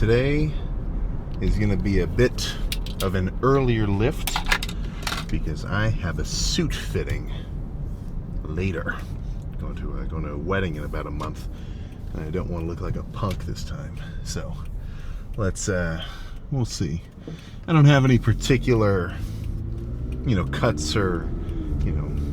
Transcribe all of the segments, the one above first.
Today is going to be a bit of an earlier lift because I have a suit fitting later. Going to a wedding in about a month, and I don't want to look like a punk this time. So we'll see. I don't have any particular, cuts or,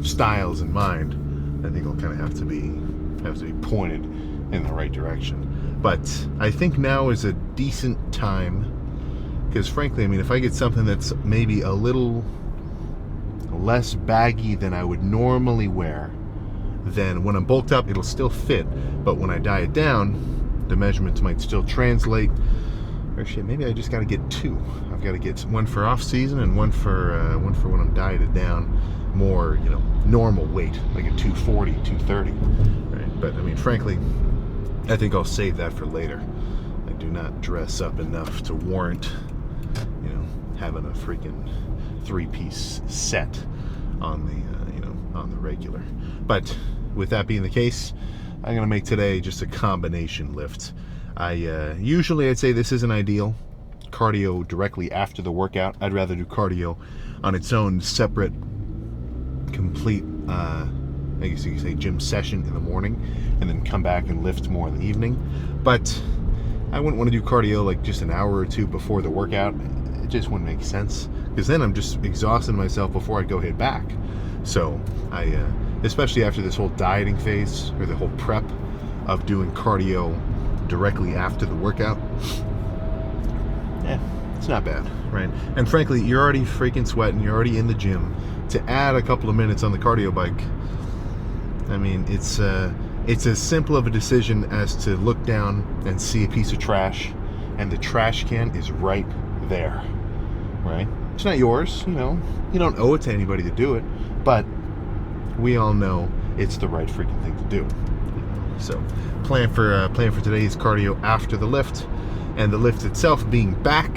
styles in mind. I think I'll kind of have to be pointed in the right direction. But I think now is a decent time because, frankly, if I get something that's maybe a little less baggy than I would normally wear, then when I'm bulked up, it'll still fit. But when I diet down, the measurements might still translate. Or shit, maybe I just got to get two. I've got to get one for off season and one for when I'm dieted down, more normal weight, like a 240, 230. Right? But frankly, I think I'll save that for later. I do not dress up enough to warrant, having a freaking 3-piece set on the regular. But with that being the case, I'm gonna make today just a combination lift. Usually I'd say this isn't ideal. Cardio directly after the workout. I'd rather do cardio on its own separate, complete, I guess you could say, gym session in the morning, and then come back and lift more in the evening. But I wouldn't want to do cardio like just an hour or two before the workout. It just wouldn't make sense, because then I'm just exhausting myself before I go hit back. So I, especially after this whole dieting phase, or the whole prep of doing cardio directly after the workout, it's not bad, right? And frankly, you're already freaking sweating, you're already in the gym. To add a couple of minutes on the cardio bike, it's as simple of a decision as to look down and see a piece of trash, and the trash can is right there, right? It's not yours, you don't owe it to anybody to do it, but we all know it's the right freaking thing to do. So, plan for today's cardio after the lift, and the lift itself being back.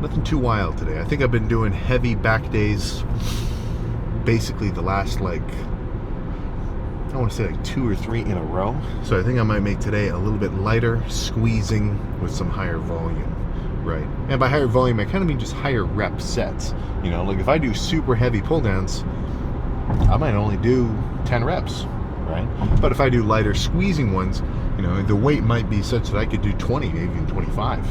Nothing too wild today. I think I've been doing heavy back days basically the last, I want to say 2 or 3 in a row. So I think I might make today a little bit lighter, squeezing with some higher volume, right? And by higher volume, I kind of mean just higher rep sets. Like if I do super heavy pull downs, I might only do 10 reps, right? But if I do lighter squeezing ones, the weight might be such that I could do 20, maybe even 25,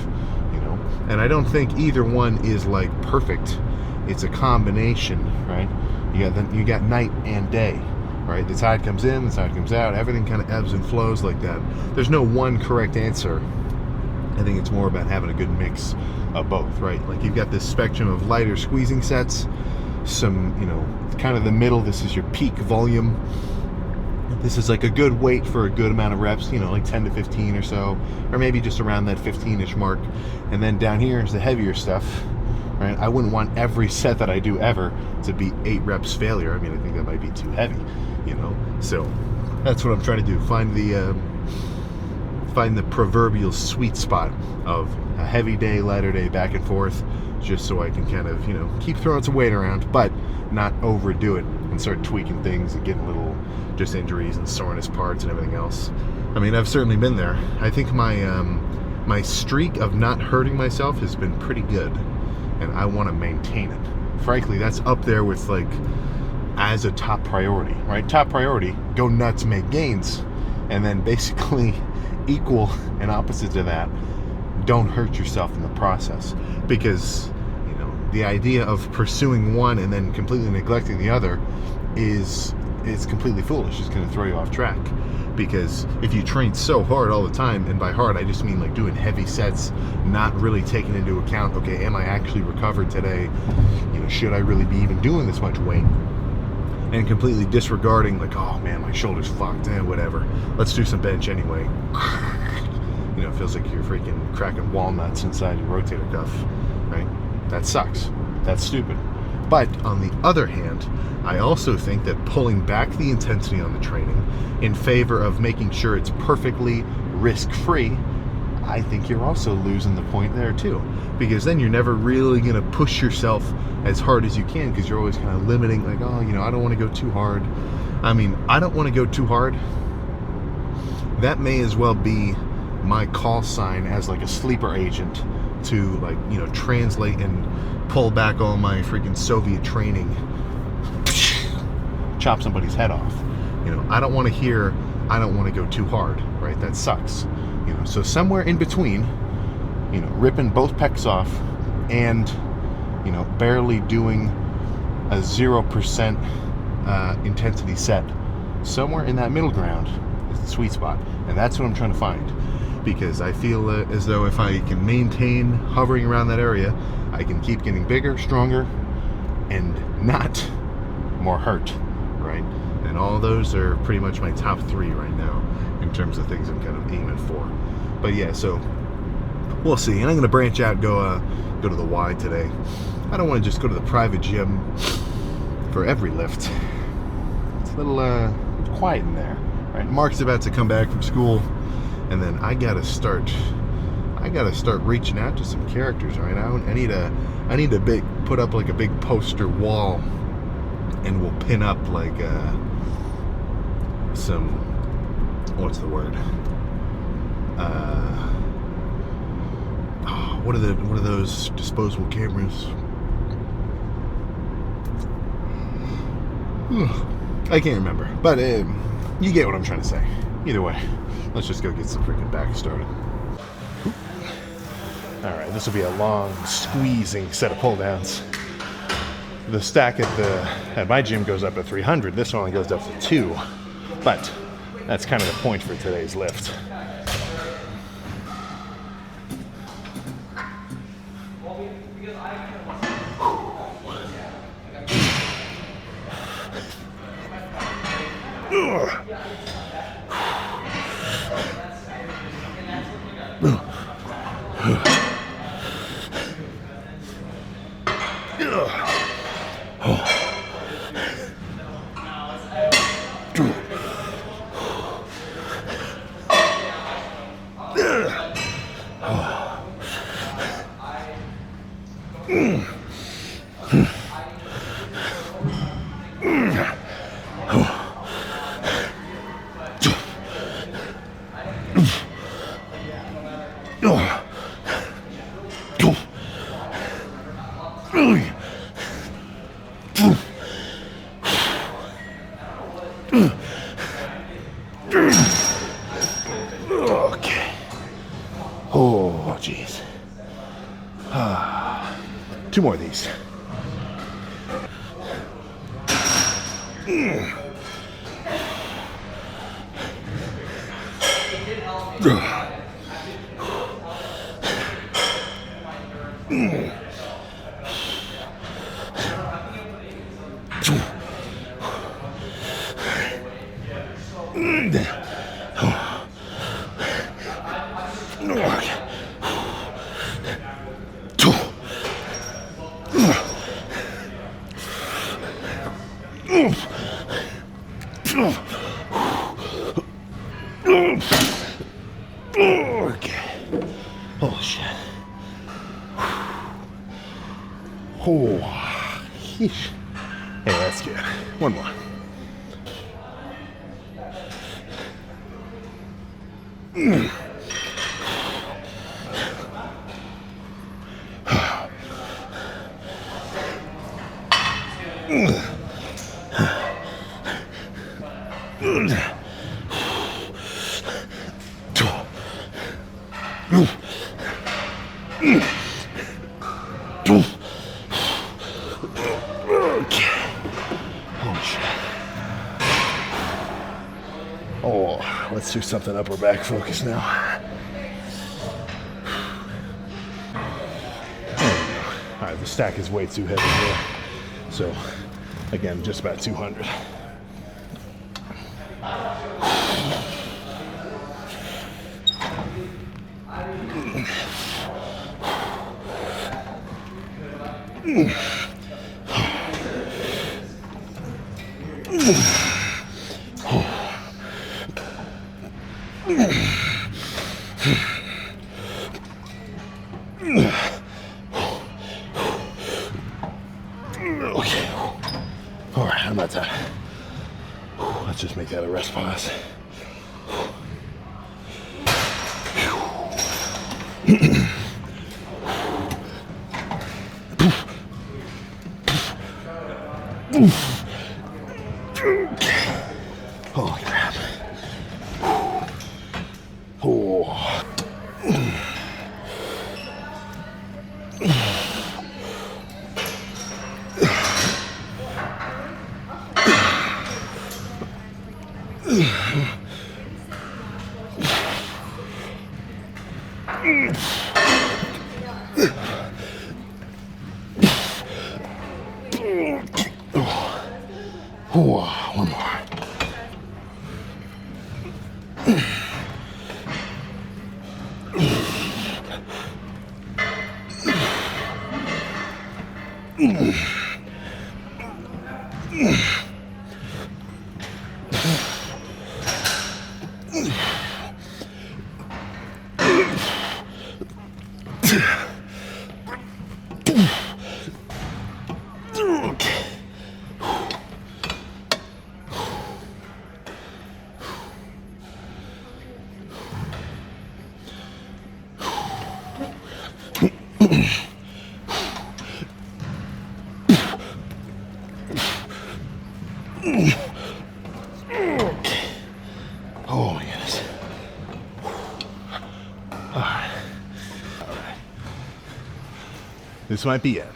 And I don't think either one is perfect. It's a combination, right? You got night and day, right? The tide comes in, the tide comes out. Everything kind of ebbs and flows like that. There's no one correct answer. I think it's more about having a good mix of both, right? You've got this spectrum of lighter squeezing sets, some, kind of the middle. This is your peak volume. This is a good weight for a good amount of reps, 10 to 15 or so, or maybe just around that 15-ish mark. And then down here is the heavier stuff, right? I wouldn't want every set that I do ever to be 8 reps failure. I think that might be too heavy, So that's what I'm trying to do. Find the proverbial sweet spot of a heavy day, lighter day, back and forth, just so I can kind of, keep throwing some weight around, but not overdo it and start tweaking things and getting little just injuries and soreness parts and everything else. I've certainly been there. I think my streak of not hurting myself has been pretty good, and I want to maintain it. Frankly, that's up there with as a top priority, right? Top priority, go nuts, make gains, and then basically equal and opposite to that, don't hurt yourself in the process. Because the idea of pursuing one and then completely neglecting the other is completely foolish. It's going to throw you off track. Because if you train so hard all the time, and by hard I just mean doing heavy sets, not really taking into account, okay, am I actually recovered today? Should I really be even doing this much weight? And completely disregarding, oh man, my shoulder's fucked, whatever. Let's do some bench anyway. It feels like you're freaking cracking walnuts inside your rotator cuff, right? That sucks. That's stupid. But on the other hand, I also think that pulling back the intensity on the training in favor of making sure it's perfectly risk-free, I think you're also losing the point there too. Because then you're never really going to push yourself as hard as you can, because you're always kind of limiting, I don't want to go too hard. I don't want to go too hard. That may as well be my call sign as like a sleeper agent to, like, you know, translate and pull back all my freaking Soviet training, chop somebody's head off. You know, I don't want to hear, I don't want to go too hard, right? That sucks. You know, so somewhere in between, you know, ripping both pecs off and, you know, barely doing a 0% intensity set, somewhere in that middle ground is the sweet spot. And that's what I'm trying to find, because I feel as though if I can maintain hovering around that area, I can keep getting bigger, stronger, and not more hurt, right? And all those are pretty much my top 3 right now in terms of things I'm kind of aiming for. But yeah, so we'll see. And I'm gonna branch out, go to the Y today. I don't want to just go to the private gym for every lift. It's a little quiet in there, right? Mark's about to come back from school, and then I gotta start reaching out to some characters, right? I need to put up like a big poster wall, and we'll pin up like some, what's the word? What are those disposable cameras? I can't remember, but you get what I'm trying to say. Either way, let's just go get some freaking back started. All right, this will be a long, squeezing set of pull downs. The stack at my gym goes up to 300. This one only goes up to 2, but that's kind of the point for today's lift. Okay. Oh, jeez. 2 more of these. Okay. Oh shit. Oh. Hey, that's good. One more. Oh, let's do something upper back focus now. All right, the stack is way too heavy here. So, again, just about 200. Okay. All right, I'm not done. Let's just make that a rest pause. Holy crap. Oh. One more. Oh my goodness. All right. This might be it.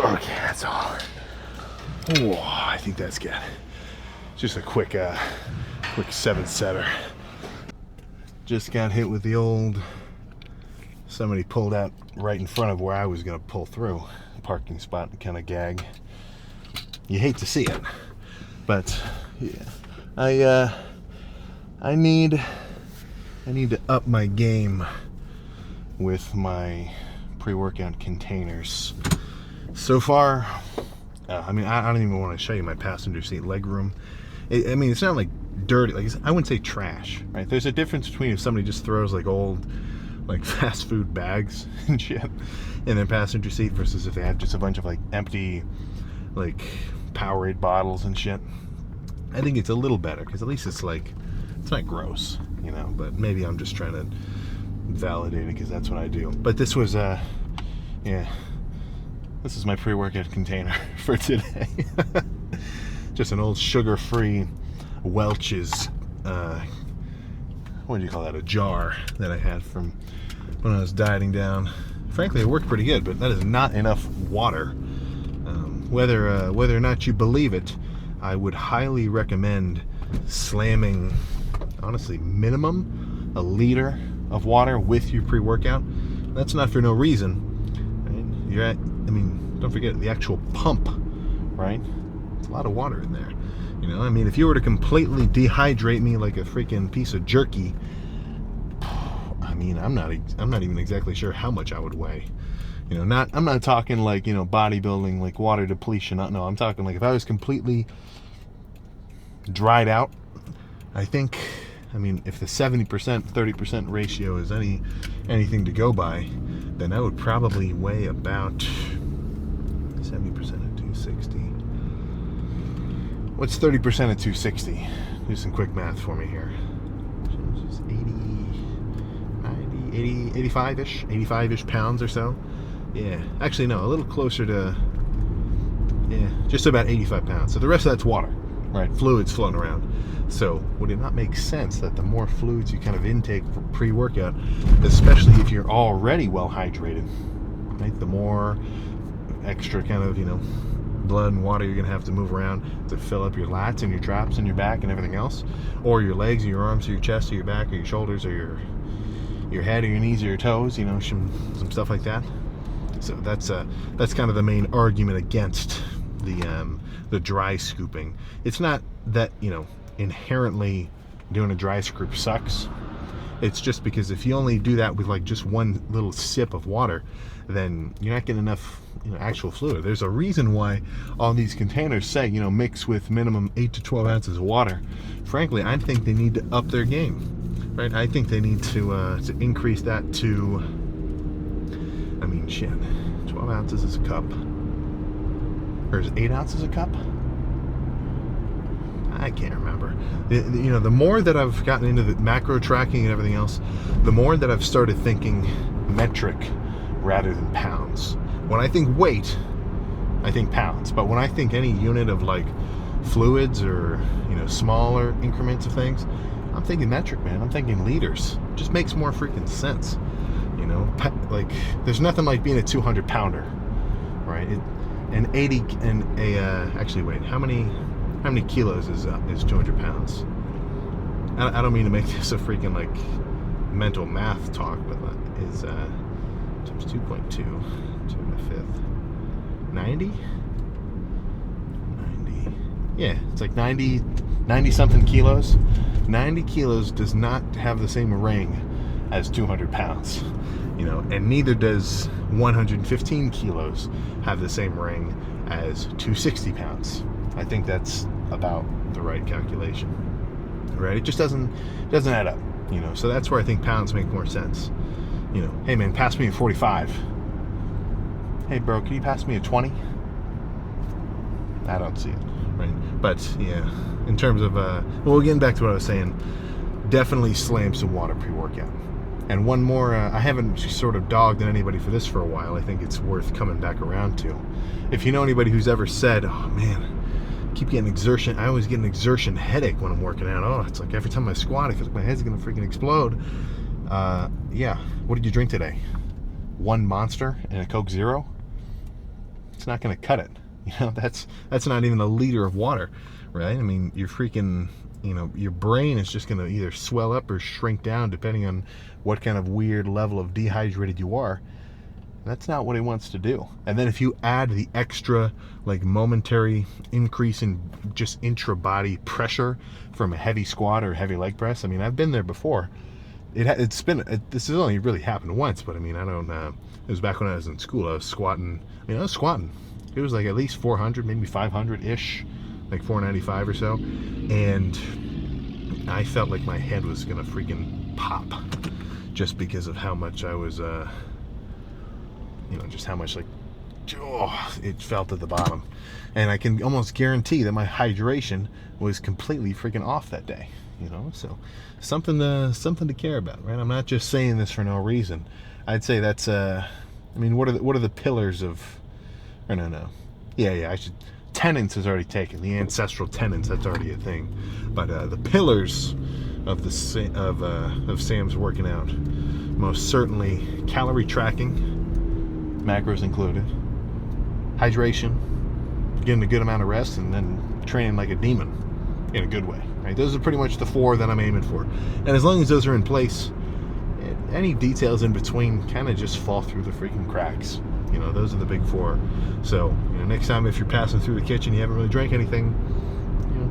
Okay, that's all. Oh, I think that's good. Just a quick 7-setter. Just got hit with the old, somebody pulled out right in front of where I was gonna pull through. Parking spot kind of gag. You hate to see it, but yeah, I need to up my game with my pre-workout containers. So far, I mean, I don't even want to show you my passenger seat legroom. I mean, it's not like dirty, like I wouldn't say trash, right? There's a difference between if somebody just throws like old, like fast food bags and shit in their passenger seat versus if they have just a bunch of like empty, like Powerade bottles and shit. I think it's a little better because at least it's like, it's not gross, you know, but maybe I'm just trying to validate it because that's what I do. But this was, yeah, this is my pre-workout container for today. Just an old sugar-free Welch's, what do you call that, a jar that I had from when I was dieting down. Frankly, it worked pretty good, but that is not enough water. Whether or not you believe it, I would highly recommend slamming, honestly, minimum a liter of water with your pre-workout. That's not for no reason. Right? You're at, I mean, don't forget the actual pump, right? It's a lot of water in there. You know, I mean, if you were to completely dehydrate me like a freaking piece of jerky, I mean, I'm not even exactly sure how much I would weigh. You know, I'm not talking like, you know, bodybuilding, like water depletion. No, I'm talking like if I was completely dried out, I think, I mean, if the 70%, 30% ratio is anything to go by, then I would probably weigh about 70% of 260. What's 30% of 260? Do some quick math for me here. 80, 90, 80, 85-ish pounds or so. Yeah, actually no, a little closer to, yeah, just about 85 pounds. So the rest of that's water, right? Fluids floating around. So would it not make sense that the more fluids you kind of intake for pre-workout, especially if you're already well hydrated, right? The more extra kind of, blood and water you're going to have to move around to fill up your lats and your traps and your back and everything else, or your legs or your arms or your chest or your back or your shoulders or your head or your knees or your toes, some stuff like that. So that's kind of the main argument against the dry scooping. It's not that, inherently doing a dry scoop sucks. It's just because if you only do that with like just one little sip of water, then you're not getting enough actual fluid. There's a reason why all these containers say mix with minimum 8 to 12 ounces of water. Frankly, I think they need to up their game, right? I think they need to increase that to, 12 ounces is a cup, or is 8 ounces a cup? I can't remember. The more that I've gotten into the macro tracking and everything else, the more that I've started thinking metric rather than pounds. When I think weight, I think pounds. But when I think any unit of like fluids or smaller increments of things, I'm thinking metric, man. I'm thinking liters. It just makes more freaking sense. Like there's nothing like being a 200 pounder, right? Actually wait, how many kilos is 200 pounds? I don't mean to make this a freaking like mental math talk, but is times 2.2 to the fifth, 90. Yeah, it's like 90 something kilos. 90 kilos does not have the same ring as 200 pounds, and neither does 115 kilos have the same ring as 260 pounds. I think that's about the right calculation, right? It just doesn't add up, so that's where I think pounds make more sense. Hey man, pass me a 45. Hey bro, can you pass me a 20? I don't see it, right? But yeah, in terms of getting back to what I was saying, definitely slam some water pre-workout. And one more, I haven't sort of dogged on anybody for this for a while. I think it's worth coming back around to. If you know anybody who's ever said, oh man, keep getting exertion, I always get an exertion headache when I'm working out. Oh, it's like every time I squat, I feel like my head's gonna freaking explode. Yeah, what did you drink today? One Monster and a Coke Zero? It's not gonna cut it. That's not even a liter of water, right? I mean, you're freaking, your brain is just gonna either swell up or shrink down depending on what kind of weird level of dehydrated you are. That's not what it wants to do. And then if you add the extra like momentary increase in just intra-body pressure from a heavy squat or heavy leg press, I've been there before. This has only really happened once, but I don't it was back when I was in school. I was squatting. It was like at least 400, maybe 500-ish, like 495 or so. And I felt like my head was gonna freaking pop just because of how much I was, just how much it felt at the bottom. And I can almost guarantee that my hydration was completely freaking off that day. So something to care about, right? I'm not just saying this for no reason. I'd say that's what are the pillars of, or no, yeah, I should. Tenants is already taken. The ancestral tenants, that's already a thing. But the pillars of Sam's working out, most certainly calorie tracking, macros included, hydration, getting a good amount of rest, and then training like a demon in a good way, right? Those are pretty much the 4 that I'm aiming for. And as long as those are in place, any details in between kind of just fall through the freaking cracks. Those are the big 4. So, next time if you're passing through the kitchen, you haven't really drank anything,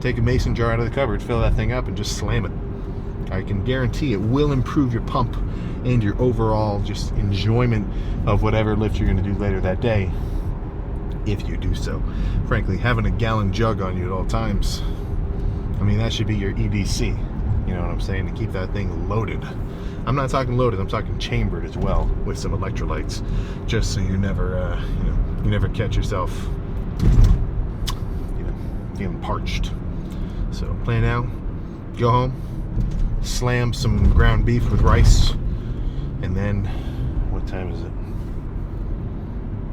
take a mason jar out of the cupboard, fill that thing up, and just slam it. I can guarantee it will improve your pump and your overall just enjoyment of whatever lift you're going to do later that day, if you do so. Frankly, having a gallon jug on you at all times, that should be your EDC. You know what I'm saying? To keep that thing loaded. I'm not talking loaded, I'm talking chambered as well with some electrolytes, just so you never, you never catch yourself, getting parched. So plan out, go home, slam some ground beef with rice, and then, what time is it?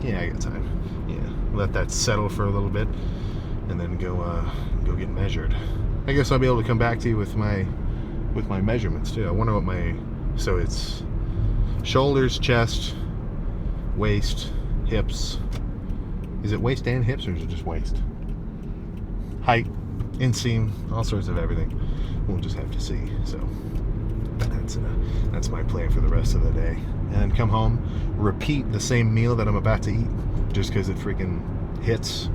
Yeah, I got time. Yeah, let that settle for a little bit. and then go get measured. I guess I'll be able to come back to you with my measurements too. I wonder what so it's shoulders, chest, waist, hips. Is it waist and hips, or is it just waist? Height, inseam, all sorts of everything. We'll just have to see. So that's my plan for the rest of the day. And then come home, repeat the same meal that I'm about to eat, just because it freaking hits.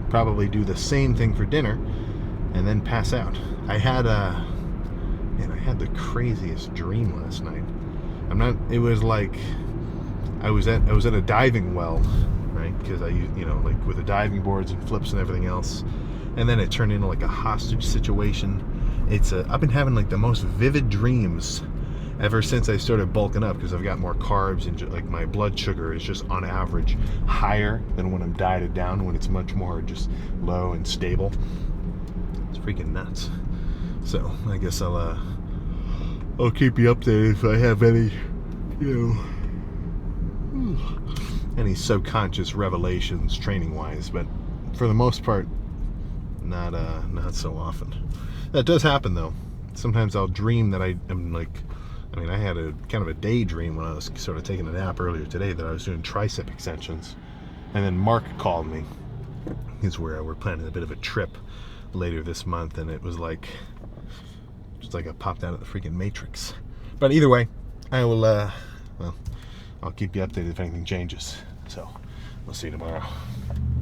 Probably do the same thing for dinner, and then pass out. I had the craziest dream last night. It was like I was at a diving well, right? Because I, like with the diving boards and flips and everything else, and then it turned into like a hostage situation. I've been having like the most vivid dreams ever since I started bulking up, because I've got more carbs, and like my blood sugar is just on average higher than when I'm dieted down, when it's much more just low and stable. It's freaking nuts. So I guess I'll keep you updated if I have any, any subconscious revelations training wise, but for the most part, not so often. That does happen though. Sometimes I'll dream that I am like, I had a kind of a daydream when I was sort of taking a nap earlier today that I was doing tricep extensions, and then Mark called me. He's where we're planning a bit of a trip later this month, and it was like just like I popped out of the freaking Matrix. But either way, I will I'll keep you updated if anything changes. So we'll see you tomorrow.